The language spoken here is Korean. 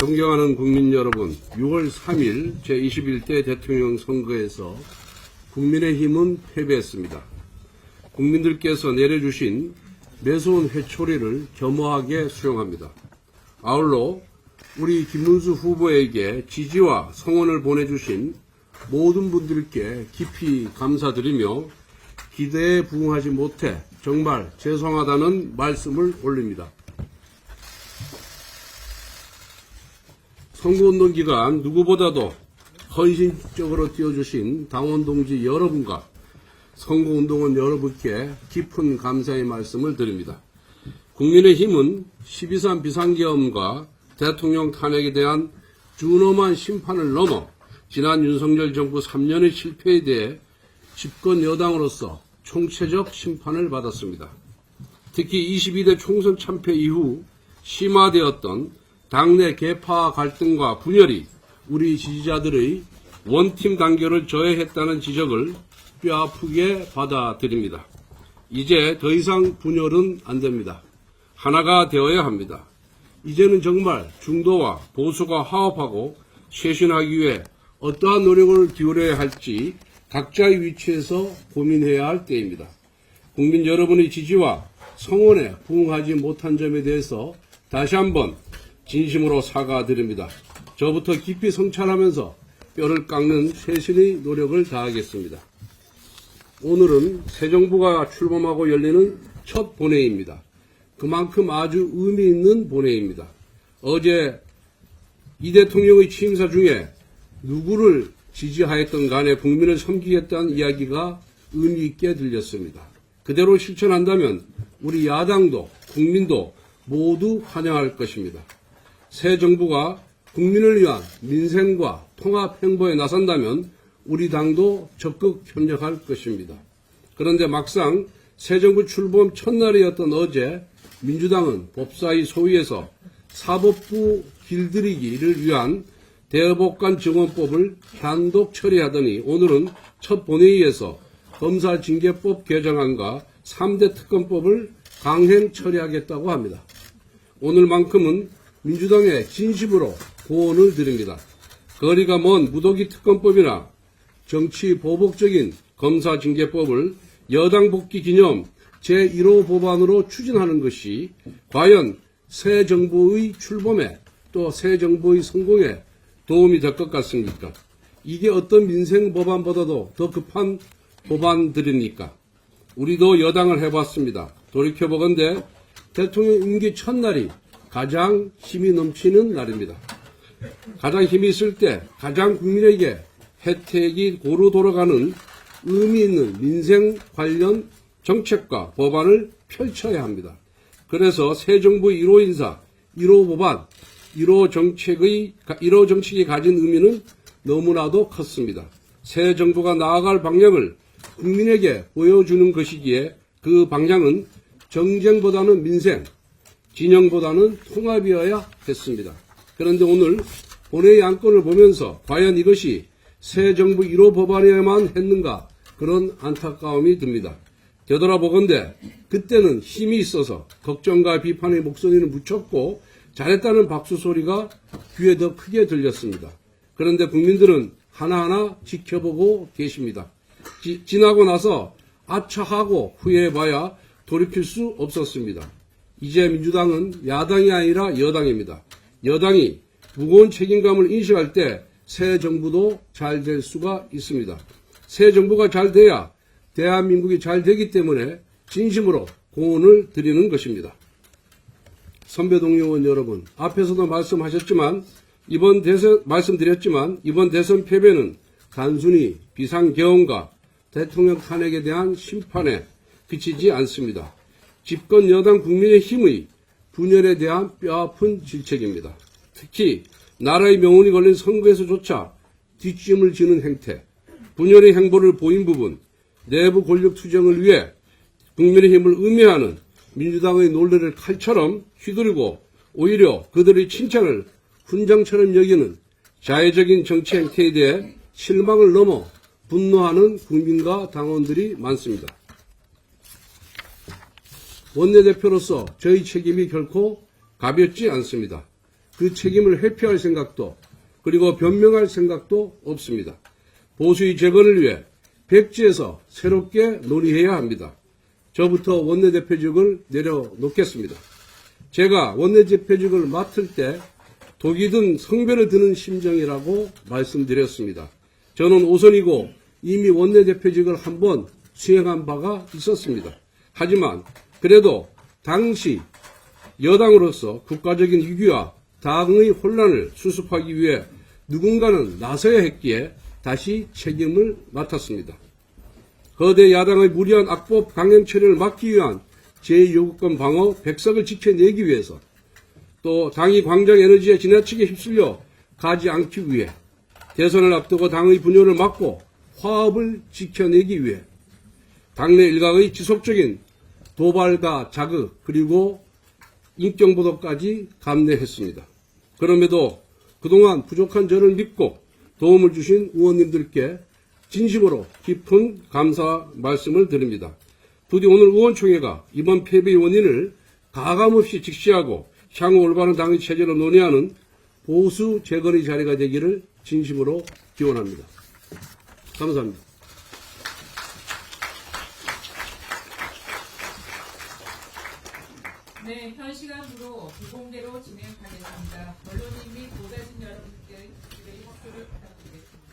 존경하는 국민 여러분, 6월 3일 제21대 대통령 선거에서 국민의힘은 패배했습니다. 국민들께서 내려주신 매서운 회초리를 겸허하게 수용합니다. 아울러 우리 김문수 후보에게 지지와 성원을 보내주신 모든 분들께 깊이 감사드리며 기대에 부응하지 못해 정말 죄송하다는 말씀을 올립니다. 선거운동 기간 누구보다도 헌신적으로 뛰어주신 당원 동지 여러분과 선거운동원 여러분께 깊은 감사의 말씀을 드립니다. 국민의힘은 12.3 비상계엄과 대통령 탄핵에 대한 준엄한 심판을 넘어 지난 윤석열 정부 3년의 실패에 대해 집권 여당으로서 총체적 심판을 받았습니다. 특히 22대 총선 참패 이후 심화되었던 당내 계파 갈등과 분열이 우리 지지자들의 원팀 단결을 저해했다는 지적을 뼈아프게 받아들입니다. 이제 더 이상 분열은 안 됩니다. 하나가 되어야 합니다. 이제는 정말 중도와 보수가 화합하고 쇄신하기 위해 어떠한 노력을 기울여야 할지 각자의 위치에서 고민해야 할 때입니다. 국민 여러분의 지지와 성원에 부응하지 못한 점에 대해서 다시 한번 진심으로 사과드립니다. 저부터 깊이 성찰하면서 뼈를 깎는 쇄신의 노력을 다하겠습니다. 오늘은 새 정부가 출범하고 열리는 첫 본회의입니다. 그만큼 아주 의미 있는 본회의입니다. 어제 이 대통령의 취임사 중에 누구를 지지하였던 간에 국민을 섬기겠다는 이야기가 의미 있게 들렸습니다. 그대로 실천한다면 우리 야당도 국민도 모두 환영할 것입니다. 새 정부가 국민을 위한 민생과 통합 행보에 나선다면 우리 당도 적극 협력할 것입니다. 그런데 막상 새 정부 출범 첫날이었던 어제 민주당은 법사위 소위에서 사법부 길들이기를 위한 대법관 증언법을 단독 처리하더니 오늘은 첫 본회의에서 검사징계법 개정안과 3대 특검법을 강행 처리하겠다고 합니다. 오늘만큼은 민주당에 진심으로 고언을 드립니다. 거리가 먼 무더기 특검법이나 정치 보복적인 검사징계법을 여당 복귀 기념 제1호 법안으로 추진하는 것이 과연 새 정부의 출범에 또 새 정부의 성공에 도움이 될 것 같습니까? 이게 어떤 민생 법안보다도 더 급한 법안들입니까? 우리도 여당을 해봤습니다. 돌이켜보건대 대통령 임기 첫날이 가장 힘이 넘치는 날입니다. 가장 힘이 있을 때 가장 국민에게 혜택이 고루 돌아가는 의미 있는 민생 관련 정책과 법안을 펼쳐야 합니다. 그래서 새 정부의 1호 인사, 1호 법안, 1호 정책이 가진 의미는 너무나도 컸습니다. 새 정부가 나아갈 방향을 국민에게 보여주는 것이기에 그 방향은 정쟁보다는 민생, 진영보다는 통합이어야 했습니다. 그런데 오늘 본회의 안건을 보면서 과연 이것이 새 정부 1호 법안이어야만 했는가 그런 안타까움이 듭니다. 되돌아보건대 그때는 힘이 있어서 걱정과 비판의 목소리는 묻혔고 잘했다는 박수 소리가 귀에 더 크게 들렸습니다. 그런데 국민들은 하나하나 지켜보고 계십니다. 지나고 나서 아차하고 후회해봐야 돌이킬 수 없었습니다. 이제 민주당은 야당이 아니라 여당입니다. 여당이 무거운 책임감을 인식할 때 새 정부도 잘 될 수가 있습니다. 새 정부가 잘 돼야 대한민국이 잘 되기 때문에 진심으로 고언을 드리는 것입니다. 선배 동료 의원 여러분, 앞에서도 말씀드렸지만 이번 대선 패배는 단순히 비상계엄과 대통령 탄핵에 대한 심판에 그치지 않습니다. 집권 여당 국민의힘의 분열에 대한 뼈아픈 질책입니다. 특히 나라의 명운이 걸린 선거에서조차 뒷짐을 지는 행태, 분열의 행보를 보인 부분, 내부 권력 투쟁을 위해 국민의힘을 음해하는 민주당의 논리를 칼처럼 휘두르고 오히려 그들의 칭찬을 훈장처럼 여기는 자해적인 정치 행태에 대해 실망을 넘어 분노하는 국민과 당원들이 많습니다. 원내대표로서 저희 책임이 결코 가볍지 않습니다. 그 책임을 회피할 생각도 그리고 변명할 생각도 없습니다. 보수의 재건을 위해 백지에서 새롭게 논의해야 합니다. 저부터 원내대표직을 내려놓겠습니다. 제가 원내대표직을 맡을 때 독이 든 성별을 드는 심정이라고 말씀드렸습니다. 저는 오선이고 이미 원내대표직을 한번 수행한 바가 있었습니다. 하지만 그래도 당시 여당으로서 국가적인 위기와 당의 혼란을 수습하기 위해 누군가는 나서야 했기에 다시 책임을 맡았습니다. 거대 야당의 무리한 악법 강행 처리를 막기 위한 제2요구권 방어 100석을 지켜내기 위해서 또 당이 광장에너지에 지나치게 휩쓸려 가지 않기 위해 대선을 앞두고 당의 분열을 막고 화합을 지켜내기 위해 당내 일각의 지속적인 도발과 자극 그리고 인격보도까지 감내했습니다. 그럼에도 그동안 부족한 저를 믿고 도움을 주신 의원님들께 진심으로 깊은 감사 말씀을 드립니다. 부디 오늘 의원총회가 이번 패배의 원인을 가감없이 직시하고 향후 올바른 당의 체제로 논의하는 보수 재건의 자리가 되기를 진심으로 기원합니다. 감사합니다. 네, 현 시간으로 비공개로 진행하겠습니다. 언론인 및 보좌진 여러분께 질의 협조를 부탁드리겠습니다.